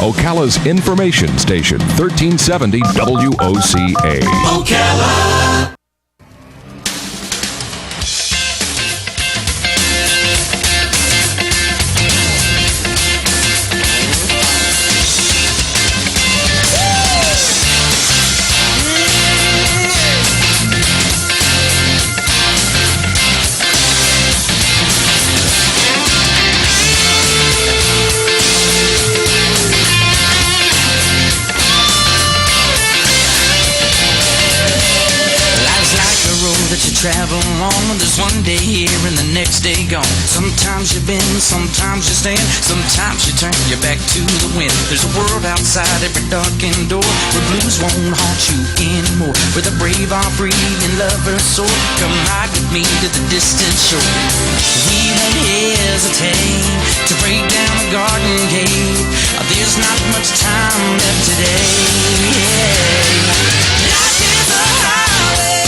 Ocala's information station, 1370 WOCA. Ocala. Travel along, there's one day here and the next day gone. Sometimes you bend, sometimes you stand, sometimes you turn your back to the wind. There's a world outside every darkened door where blues won't haunt you anymore, where the brave are free and lovers soar. Come ride with me to the distant shore. We won't hesitate to break down a garden gate. There's not much time left today. Life is a highway.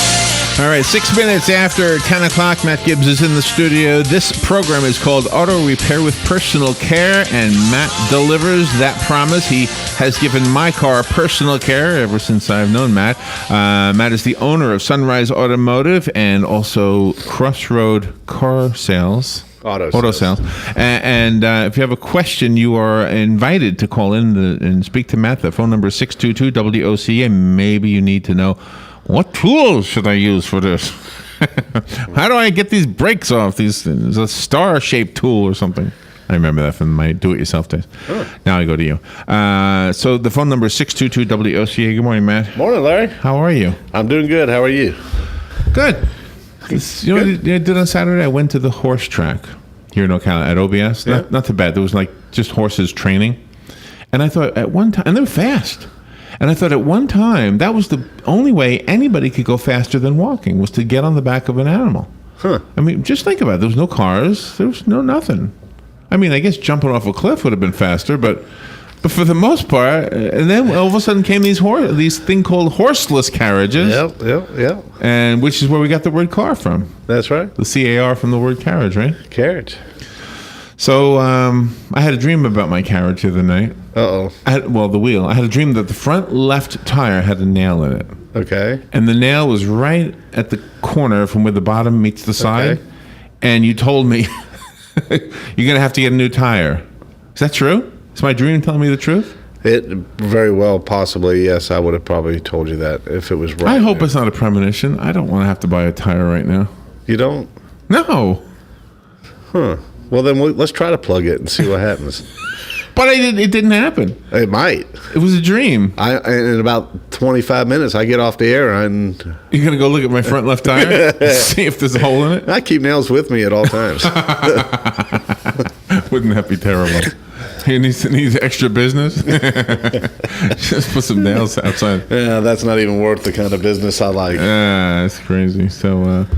All right, 6 minutes after 10 o'clock, Matt Gibbs is in the studio. This program is called Auto Repair with Personal Care, and Matt delivers that promise. He has given my car personal care ever since I've known Matt. Matt is the owner of Sunrise Automotive and also Crossroad Car Sales. Auto sales. And if you have a question, you are invited to call in and speak to Matt. The phone number is 622-WOCA. Maybe you need to know, what tools should I use for this? How do I get these brakes off? These things? A star-shaped tool or something. I remember that from my do-it-yourself days. Sure. Now I go to you. So the phone number is 622-WOCA. Good morning, Matt. Morning, Larry. How are you? I'm doing good. How are you? Good. You know what I did on Saturday? I went to the horse track here in Ocala at OBS. Yeah. Not too bad. There was like just horses training. And I thought at one time, and they're fast. And I thought at one time, that was the only way anybody could go faster than walking, was to get on the back of an animal. Huh. I mean, just think about it. There was no cars. There was no nothing. I mean, I guess jumping off a cliff would have been faster, but for the most part, and then all of a sudden came these thing called horseless carriages. Yep. And which is where we got the word car from. That's right. The CAR from the word carriage, right? Carriage. So I had a dream about my carriage the other night. Uh-oh. The wheel. I had a dream that the front left tire had a nail in it. Okay. And the nail was right at the corner from where the bottom meets the side. Okay. And you told me, you're going to have to get a new tire. Is that true? Is my dream telling me the truth? It very well, possibly, yes. I would have probably told you that if it was right. I hope it's not a premonition. I don't want to have to buy a tire right now. You don't? No. Huh. Well, then let's try to plug it and see what happens. But it didn't happen. It might. It was a dream. In about 25 minutes, I get off the air and... You're going to go look at my front left tire? See if there's a hole in it? I keep nails with me at all times. Wouldn't that be terrible? He needs extra business? Just put some nails outside. Yeah, that's not even worth the kind of business I like. That's crazy. So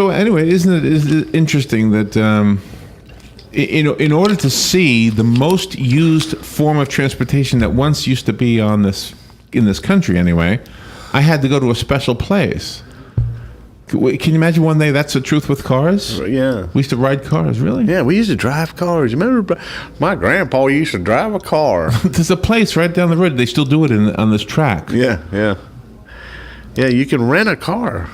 anyway, isn't it interesting that... In order to see the most used form of transportation that once used to be in this country anyway, I had to go to a special place. Can you imagine one day that's the truth with cars? Yeah. We used to ride cars, really? Yeah, we used to drive cars. Remember, my grandpa used to drive a car. There's a place right down the road. They still do it on this track. Yeah. Yeah, you can rent a car.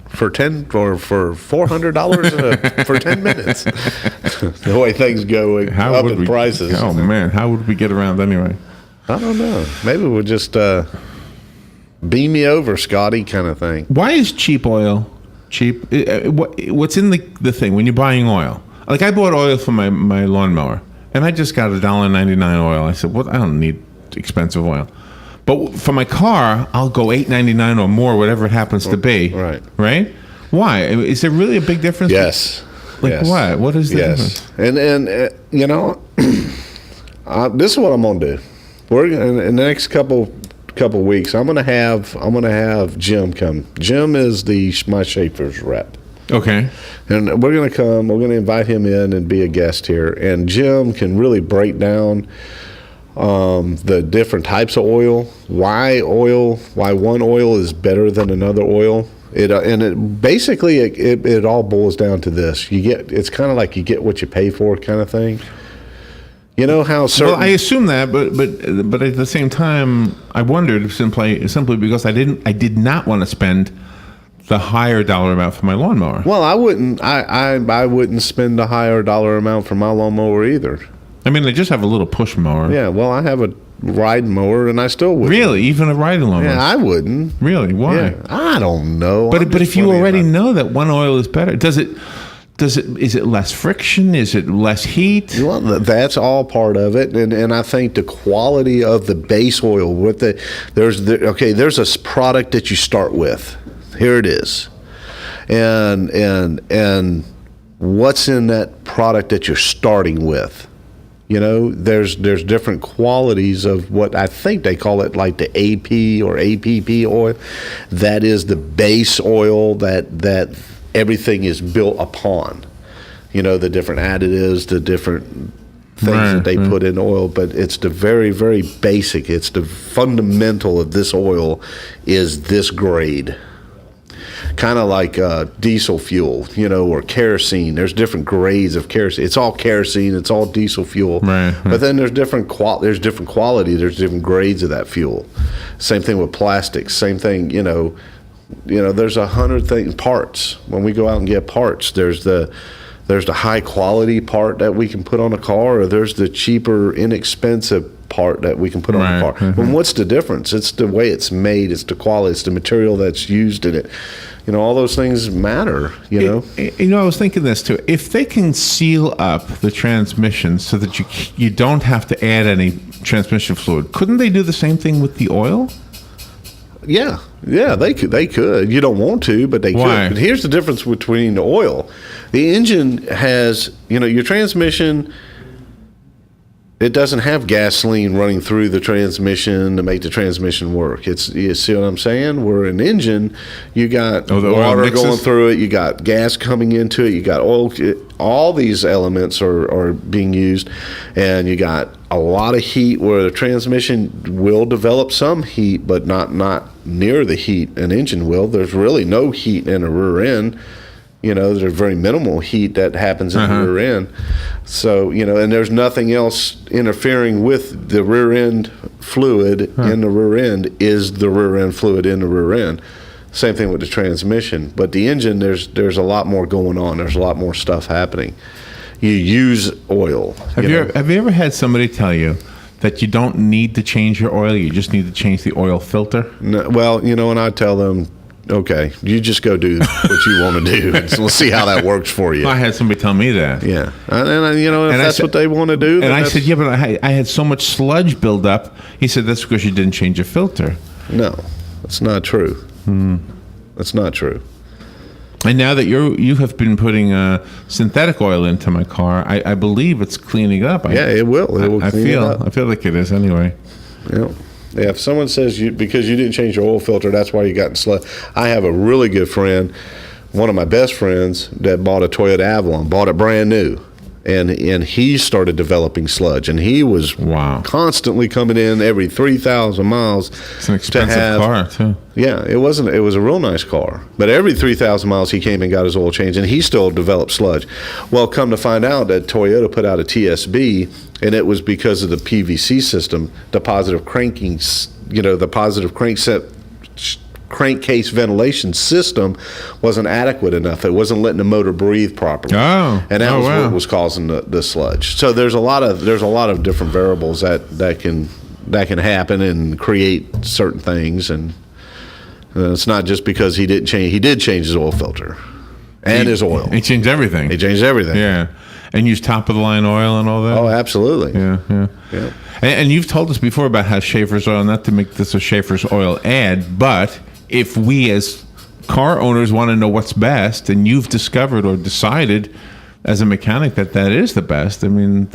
For $400 for 10 minutes. The way things go up in prices. Oh man, how would we get around anyway? I don't know. Maybe we'll just beam me over, Scotty, kind of thing. Why is cheap oil cheap? What's in the thing when you're buying oil? Like I bought oil for my lawnmower, and I just got $1.99 oil. I said, "What? I don't need expensive oil." But for my car, I'll go $8.99 or more, whatever it happens to be. Right? Why? Is there really a big difference? Yes. Like what? What is the difference? And you know, this is what I'm gonna do. We're in the next couple weeks. I'm gonna have Jim come. Jim is my Schaefer's rep. Okay. And we're gonna come. We're gonna invite him in and be a guest here. And Jim can really break down the different types of oil, why one oil is better than another oil. It all boils down to this. It's kind of like you get what you pay for kind of thing. You know how certain. Well, I assume that, but at the same time, I wondered simply because I did not want to spend the higher dollar amount for my lawnmower. Well, I wouldn't. I wouldn't spend a higher dollar amount for my lawnmower either. I mean, I just have a little push mower. Yeah. Well, I have a riding mower, and I still wouldn't. Really, even a riding lawnmower. Yeah, I wouldn't. Really, why? Yeah, I don't know. But I'm if just you funny already about it. know that one oil is better, is it less friction? Is it less heat? Well, that's all part of it, and I think the quality of the base oil. There's a product that you start with. Here it is, and what's in that product that you're starting with. You know, there's different qualities of what I think they call it, like the AP or APP oil. That is the base oil that everything is built upon. You know, the different additives, the different things that they put in oil, but it's the very, very basic. It's the fundamental of this oil is this grade. Kind of like diesel fuel, you know, or kerosene. There's different grades of kerosene. It's all kerosene. It's all diesel fuel. Right. But then there's different quality. There's different grades of that fuel. Same thing with plastics. Same thing, you know. There's 100 parts. When we go out and get parts, there's the high quality part that we can put on a car, or there's the cheaper, inexpensive part that we can put on a car. Mm-hmm. Well, what's the difference? It's the way it's made. It's the quality. It's the material that's used in it. You know, all those things matter, you know. I was thinking this too. If they can seal up the transmission so that you don't have to add any transmission fluid, couldn't they do the same thing with the oil? Yeah, they could. You don't want to, but they Why? could. But here's the difference between the oil. The engine has, your transmission, it doesn't have gasoline running through the transmission to make the transmission work. You see what I'm saying? Where an engine, you got the oil water mixes? going through it, you got gas coming into it, you got oil. All these elements are being used, and you got a lot of heat where the transmission will develop some heat, but not near the heat an engine will. There's really no heat in a rear end. There's very minimal heat that happens in the rear end. So, and there's nothing else interfering with the rear end fluid in the rear end is the rear end fluid in the rear end. Same thing with the transmission. But the engine, there's a lot more going on. There's a lot more stuff happening. You use oil. Have you ever had somebody tell you that you don't need to change your oil, you just need to change the oil filter? No, well, and I tell them, okay, you just go do what you want to do. So we'll see how that works for you. I had somebody tell me that. Yeah. If that's what they want to do. And I said, yeah, but I had so much sludge build up. He said, that's because you didn't change your filter. No, that's not true. That's not true. And now that you have been putting synthetic oil into my car, I believe it's cleaning up. It will. It will clean it up. I feel like it is anyway. Yeah. Yeah, if someone says because you didn't change your oil filter, that's why you got in sludge. I have a really good friend, one of my best friends, that bought a Toyota Avalon, bought it brand new, and he started developing sludge, and he was constantly coming in every 3,000 miles. It's an expensive car too. Yeah, it was a real nice car, but every 3,000 miles he came and got his oil changed, and he still developed sludge. Well, come to find out that Toyota put out a TSB, and it was because of the PVC system, the positive crankcase ventilation system wasn't adequate enough. It wasn't letting the motor breathe properly. Oh, and that was what was causing the sludge. So there's a lot of different variables that can happen and create certain things, and it's not just because he didn't change. He did change his oil filter and his oil. He changed everything. He changed everything. Yeah. And use top of the line oil and all that? Oh, absolutely. Yeah. And you've told us before about how Schaefer's oil, not to make this a Schaefer's oil ad, but if we as car owners want to know what's best, and you've discovered or decided as a mechanic that is the best, I mean,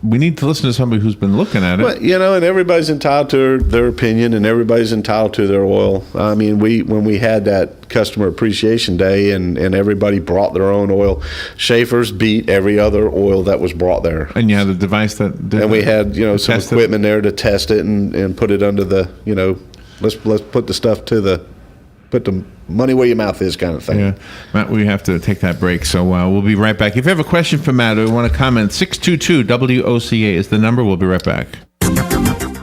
we need to listen to somebody who's been looking at it. But, and everybody's entitled to their opinion, and everybody's entitled to their oil. I mean, when we had that customer appreciation day and everybody brought their own oil, Schaefer's beat every other oil that was brought there. And you had a device that did and we had, some equipment it. there to test it and put it under the, let's put the stuff to the put the money where your mouth is kind of thing. Yeah, Matt, we have to take that break, so we'll be right back. If you have a question for Matt or you want to comment, 622-WOCA is the number. We'll be right back.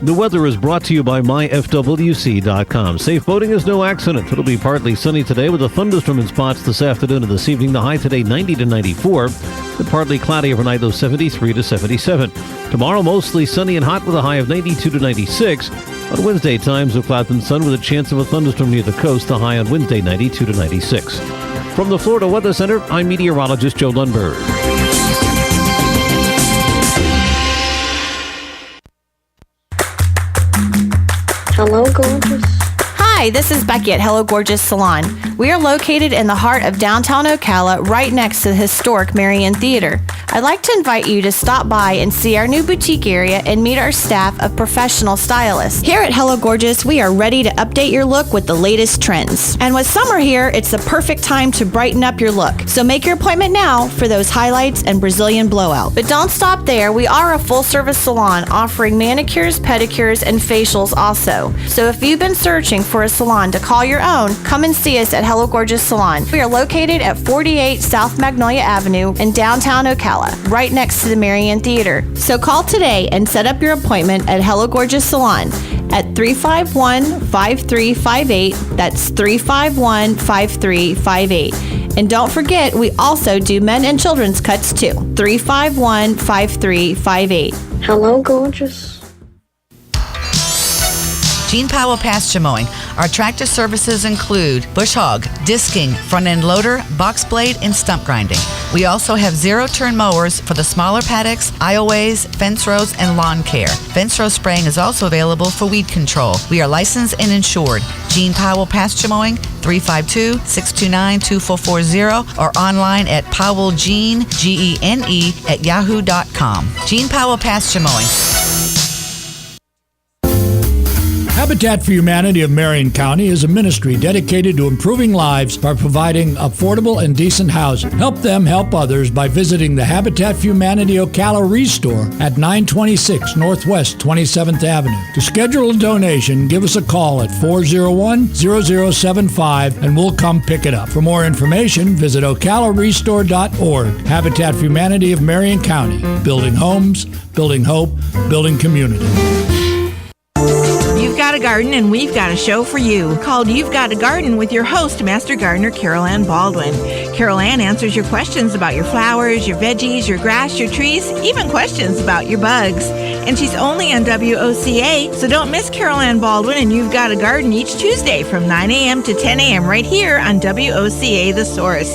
The weather is brought to you by myfwc.com. Safe boating is no accident. It'll be partly sunny today with a thunderstorm in spots this afternoon and this evening. The high today 90 to 94. And partly cloudy overnight, though 73 to 77. Tomorrow mostly sunny and hot with a high of 92 to 96. On Wednesday, times of clouds and sun with a chance of a thunderstorm near the coast. The high on Wednesday 92 to 96. From the Florida Weather Center, I'm meteorologist Joe Lundberg. Hello, gorgeous. Hi, this is Becky at Hello Gorgeous Salon. We are located in the heart of downtown Ocala, right next to the historic Marion Theater. I'd like to invite you to stop by and see our new boutique area and meet our staff of professional stylists. Here at Hello Gorgeous, we are ready to update your look with the latest trends. And with summer here, it's the perfect time to brighten up your look. So make your appointment now for those highlights and Brazilian blowout. But don't stop there. We are a full-service salon offering manicures, pedicures, and facials also. So if you've been searching for a salon to call your own, come and see us at Hello Gorgeous Salon. We are located at 48 South Magnolia Avenue in downtown Ocala, right next to the Marion Theater. So call today and set up your appointment at Hello Gorgeous Salon at 351-5358. That's 351-5358. And don't forget, we also do men and children's cuts too. 351-5358. Hello, gorgeous. Gene Powell Pasture Mowing. Our tractor services include bush hog, disking, front end loader, box blade, and stump grinding. We also have zero-turn mowers for the smaller paddocks, aisleways, fence rows, and lawn care. Fence row spraying is also available for weed control. We are licensed and insured. Gene Powell Pasture Mowing, 352-629-2440, or online at powellgene, Gene, at yahoo.com. Gene Powell Pasture Mowing. Habitat for Humanity of Marion County is a ministry dedicated to improving lives by providing affordable and decent housing. Help them help others by visiting the Habitat for Humanity Ocala Restore at 926 Northwest 27th Avenue. To schedule a donation, give us a call at 401-0075 and we'll come pick it up. For more information, visit ocalarestore.org. Habitat for Humanity of Marion County. Building homes, building hope, building community. You've got a garden and we've got a show for you called You've Got a Garden with your host, Master Gardener Carol Ann Baldwin. Carol Ann answers your questions about your flowers, your veggies, your grass, your trees, even questions about your bugs. And she's only on WOCA, so don't miss Carol Ann Baldwin and You've Got a Garden each Tuesday from 9 a.m. to 10 a.m. right here on WOCA The Source.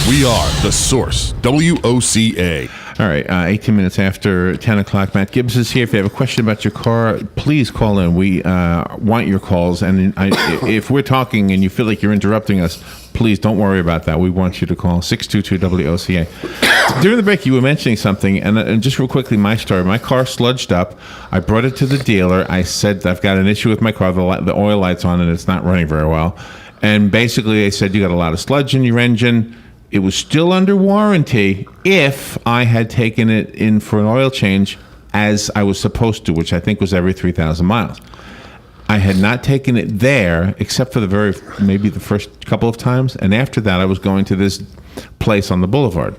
We are The Source, WOCA. All right, 18 minutes after 10 o'clock. Matt Gibbs is here. If you have a question about your car, please call in. We want your calls. And if we're talking and you feel like you're interrupting us, please don't worry about that. We want you to call 622-WOCA. During the break, you were mentioning something, and just real quickly, my story. My car sludged up. I brought it to the dealer. I said, I've got an issue with my car. The oil light's on, and it's not running very well. And basically, they said, you got a lot of sludge in your engine. It was still under warranty if I had taken it in for an oil change as I was supposed to, which I think was every 3,000 miles. I had not taken it there except for maybe the first couple of times. And after that, I was going to this place on the boulevard.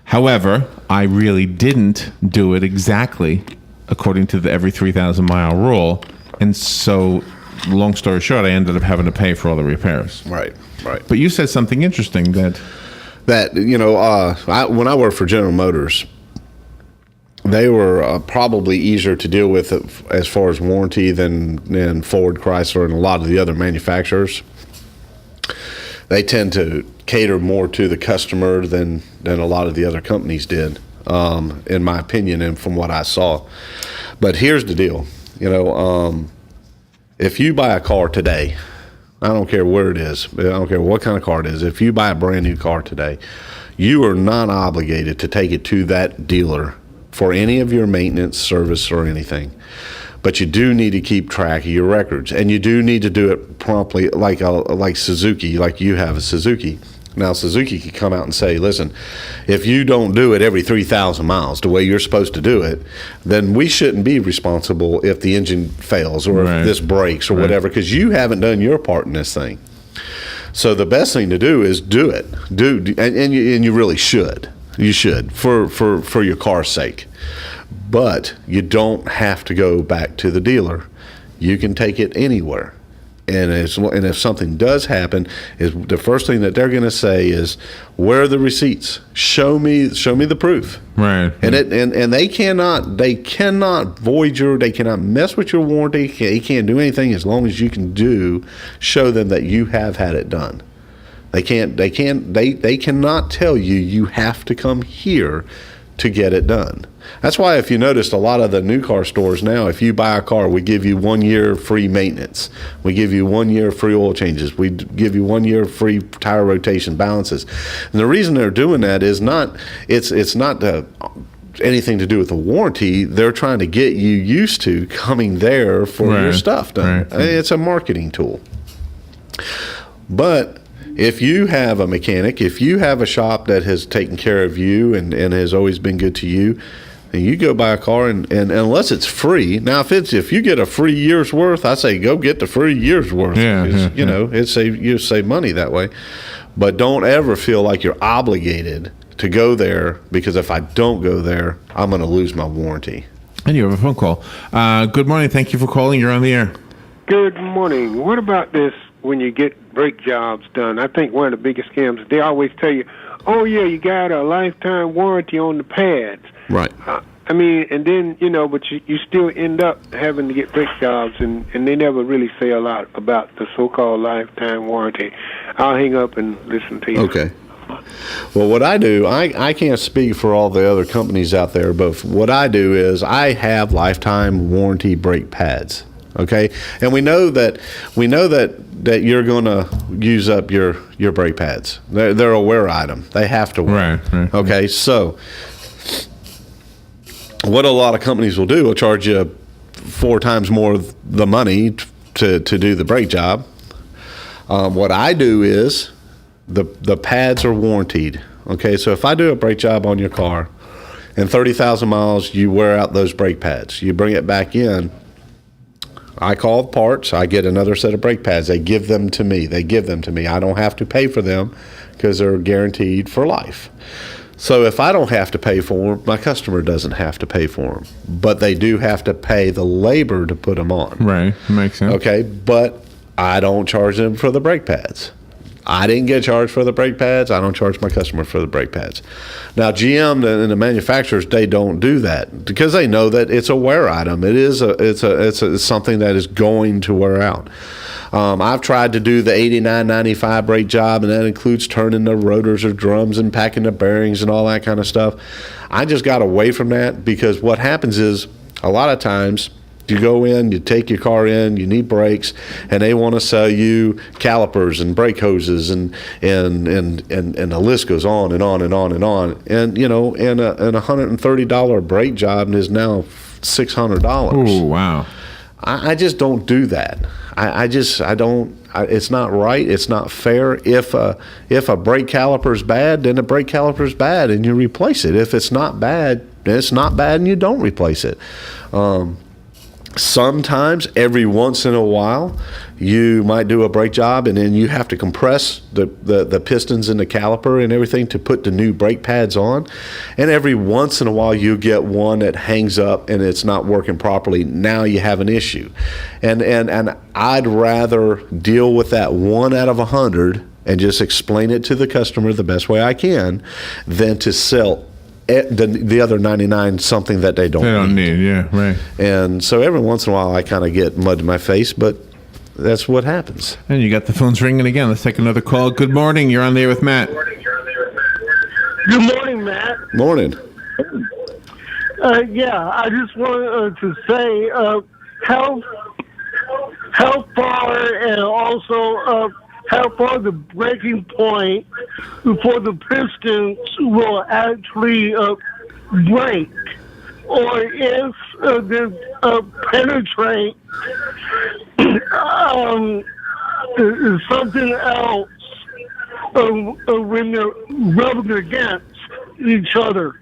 However, I really didn't do it exactly according to the every 3,000 mile rule. And so, long story short, I ended up having to pay for all the repairs. Right. But you said something interesting that when I worked for General Motors, they were probably easier to deal with as far as warranty than Ford, Chrysler, and a lot of the other manufacturers. They tend to cater more to the customer than a lot of the other companies did, in my opinion, and from what I saw. But here's the deal, if you buy a car today, I don't care where it is. I don't care what kind of car it is. If you buy a brand new car today, you are not obligated to take it to that dealer for any of your maintenance, service, or anything. But you do need to keep track of your records, and you do need to do it promptly, like Suzuki, like you have a Suzuki. Now, Suzuki could come out and say, listen, if you don't do it every 3,000 miles the way you're supposed to do it, then we shouldn't be responsible if the engine fails or if this breaks or whatever, because you haven't done your part in this thing. So the best thing to do is do it. And you really should. You should, for your car's sake. But you don't have to go back to the dealer. You can take it anywhere. And if something does happen, is the first thing that they're going to say is, "Where are the receipts? Show me the proof." Right. And they cannot void they cannot mess with your warranty. They can't do anything as long as you can show them that you have had it done. They cannot tell you have to come here to get it done. That's why, if you noticed, a lot of the new car stores now, if you buy a car, we give you 1 year free maintenance. We give you 1 year free oil changes. We give you 1 year free tire rotation balances. And the reason they're doing that is it's not anything to do with the warranty. They're trying to get you used to coming there for your stuff done. Right. It's a marketing tool. But if you have a mechanic, if you have a shop that has taken care of you and has always been good to you, and you go buy a car, and unless it's free, now if you get a free year's worth, I say go get the free year's worth. You know, you save money that way. But don't ever feel like you're obligated to go there, because if I don't go there, I'm going to lose my warranty. And you have a phone call. Good morning. Thank you for calling. You're on the air. Good morning. What about this when you get brake jobs done? I think one of the biggest scams, they always tell you, oh, yeah, you got a lifetime warranty on the pads. Right. I mean, and then, but you still end up having to get brake jobs, and they never really say a lot about the so-called lifetime warranty. I'll hang up and listen to you. Okay. Well, what I do, I can't speak for all the other companies out there, but what I do is I have lifetime warranty brake pads. Okay, and we know that you're going to use up your brake pads. They're a wear item. They have to wear. Right. Okay, so what a lot of companies will do will charge you 4 times more the money to do the brake job. What I do is the pads are warranted. Okay, so if I do a brake job on your car, and 30,000 miles, you wear out those brake pads. You bring it back in. I call the parts. I get another set of brake pads. They give them to me. I don't have to pay for them because they're guaranteed for life. So if I don't have to pay for them, my customer doesn't have to pay for them. But they do have to pay the labor to put them on. Right. Makes sense. Okay, but I don't charge them for the brake pads. I didn't get charged for the brake pads. I don't charge my customer for the brake pads. Now, GM and the manufacturers, they don't do that because they know that it's a wear item. It's something that is going to wear out. I've tried to do the 89-95 brake job, and that includes turning the rotors or drums and packing the bearings and all that kind of stuff. I just got away from that because what happens is a lot of times you go in, you take your car in, you need brakes, and they want to sell you calipers and brake hoses and the list goes on and on and on and on. And and a $130 brake job is now $600. Oh, wow. I just don't do that. I don't. It's not right. It's not fair. If a brake caliper is bad, then the brake caliper is bad, and you replace it. If it's not bad, then it's not bad, and you don't replace it. Sometimes, every once in a while, you might do a brake job, and then you have to compress the pistons in the caliper and everything to put the new brake pads on. And every once in a while, you get one that hangs up and it's not working properly. Now you have an issue. And I'd rather deal with that 1 out of 100 and just explain it to the customer the best way I can than to sell the other 99 something that they don't need. Yeah, right. And so every once in a while I kind of get mud in my face, but that's what happens. And you got the phones ringing again. Let's take another call. Good morning. You're on the air with Matt. Good morning, Matt. Morning. Yeah, I just wanted to say how far, and also how far the breaking point before the pistons will actually break, or if they penetrate something else when they're rubbing against each other.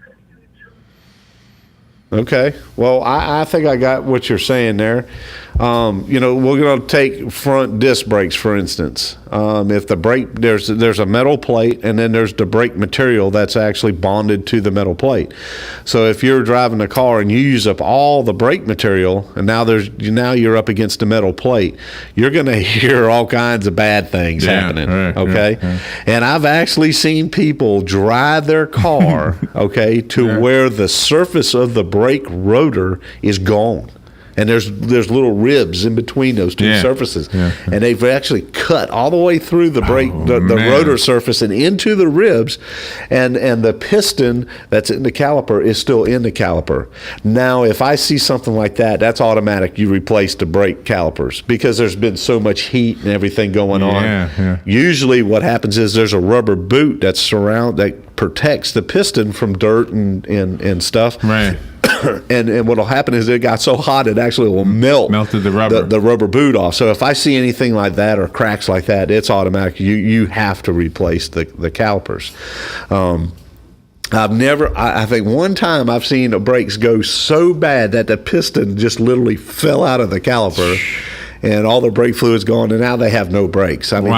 Okay. Well, I think I got what you're saying there. We're going to take front disc brakes, for instance. If the brake, there's a metal plate, and then there's the brake material that's actually bonded to the metal plate. So if you're driving a car and you use up all the brake material, and now you're up against the metal plate, you're going to hear all kinds of bad things happening. Right, okay. right. And I've actually seen people drive their car, okay, to where the surface of the brake rotor is gone. And there's little ribs in between those two surfaces. Yeah. And they've actually cut all the way through the brake, the rotor surface and into the ribs. And the piston that's in the caliper is still in the caliper. Now, if I see something like that, that's automatic. You replace the brake calipers because there's been so much heat and everything going on. Yeah. Usually what happens is there's a rubber boot that protects the piston from dirt and stuff. Right. And what'll happen is it got so hot it actually will melted the rubber the rubber boot off. So if I see anything like that or cracks like that, it's automatic. You have to replace the calipers. I think one time I've seen the brakes go so bad that the piston just literally fell out of the caliper and all the brake fluid's gone, and now they have no brakes. I mean,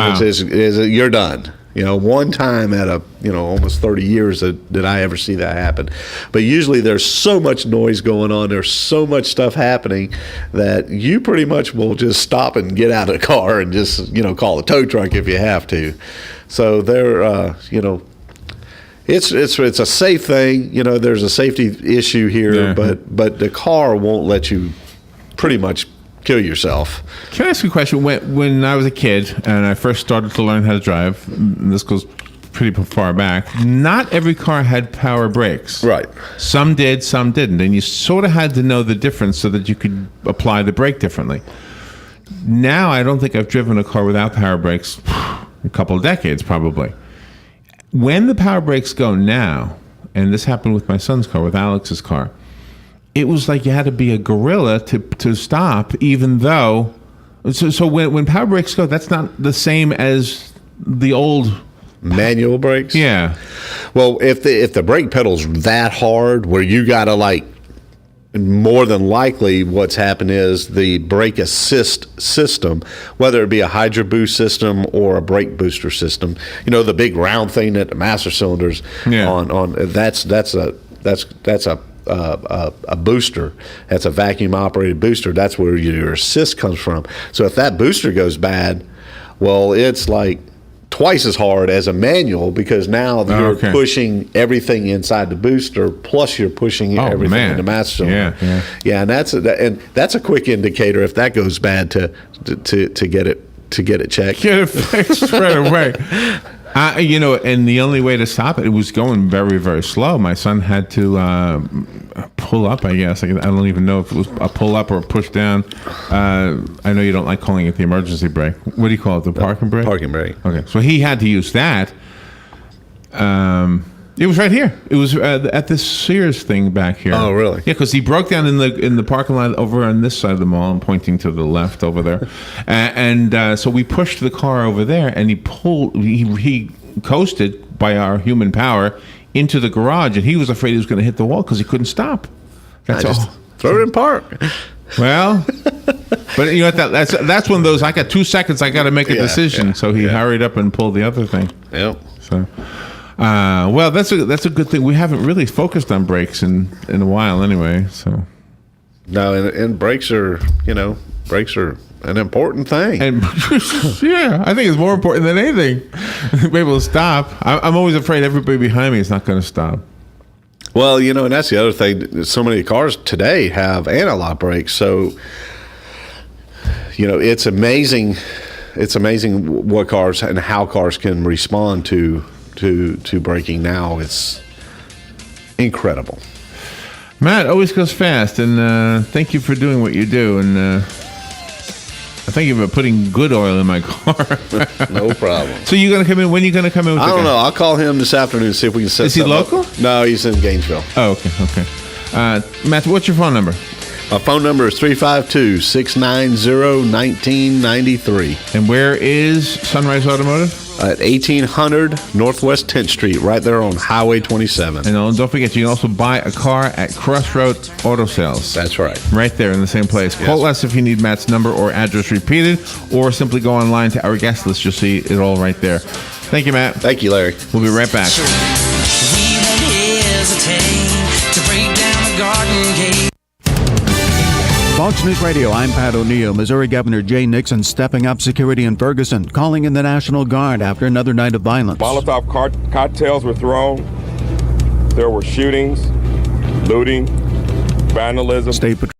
you're done. One time at almost 30 years did I ever see that happen. But usually there's so much noise going on, there's so much stuff happening that you pretty much will just stop and get out of the car and just, call a tow truck if you have to. So it's a safe thing. There's a safety issue here, but the car won't let you pretty much kill yourself. Can I ask you a question? When I was a kid and I first started to learn how to drive, and this goes pretty far back, not every car had power brakes. Right. Some did, some didn't. And you sort of had to know the difference so that you could apply the brake differently. Now, I don't think I've driven a car without power brakes a couple of decades, probably. When the power brakes go now, and this happened with my son's car, with Alex's car, it was like you had to be a gorilla to stop, even though... So when power brakes go, that's not the same as the old... Manual brakes? Yeah. Well, if the brake pedal's that hard where you got to, more than likely what's happened is the brake assist system, whether it be a Hydro Boost system or a brake booster system, the big round thing that the master cylinders on that's a booster. That's a vacuum operated booster. That's where your assist comes from. So if that booster goes bad, well, it's like twice as hard as a manual because now you're pushing everything inside the booster plus you're pushing everything in the master cylinder. Yeah, and that's a quick indicator if that goes bad to get it checked. Get it fixed right away. And the only way to stop it was going very, very slow. My son had to pull up, I guess. I don't even know if it was a pull up or a push down. I know you don't like calling it the emergency brake. What do you call it, the parking brake? Parking brake. Okay, so he had to use that. It was right here. It was at this Sears thing back here. Oh, really? Yeah, because he broke down in the parking lot over on this side of the mall. I'm pointing to the left over there, and so we pushed the car over there, and he coasted by our human power into the garage, and he was afraid he was going to hit the wall because he couldn't stop. That's all. Throw it in park. Well, but that's one of those. I got 2 seconds. I got to make a decision. Yeah, so he hurried up and pulled the other thing. Yep. So. Well, that's a good thing. We haven't really focused on brakes in a while, anyway. So, no, and brakes are an important thing. And yeah, I think it's more important than anything. Be able to stop. I'm always afraid everybody behind me is not going to stop. Well, and that's the other thing. So many cars today have analog brakes. So, it's amazing. It's amazing what cars and how cars can respond to braking now. It's incredible. Matt, always goes fast, and thank you for doing what you do, and I thank you for putting good oil in my car. No problem. So you're going to come in? When are you going to come in with I don't know. I'll call him this afternoon to see if we can set Is he local? Up. No, he's in Gainesville. Oh, okay. Matt, what's your phone number? My phone number is 352-690-1993. And where is Sunrise Automotive? at 1800 Northwest 10th Street, right there on Highway 27. And don't forget, you can also buy a car at Crossroad Auto Sales. That's right. Right there in the same place. Yes. Call us if you need Matt's number or address repeated, or simply go online to our guest list. You'll see it all right there. Thank you, Matt. Thank you, Larry. We'll be right back. We won't hesitate to break down a garden gate. Fox News Radio, I'm Pat O'Neill. Missouri Governor Jay Nixon stepping up security in Ferguson, calling in the National Guard after another night of violence. Molotov cocktails were thrown. There were shootings, looting, vandalism. State Patrol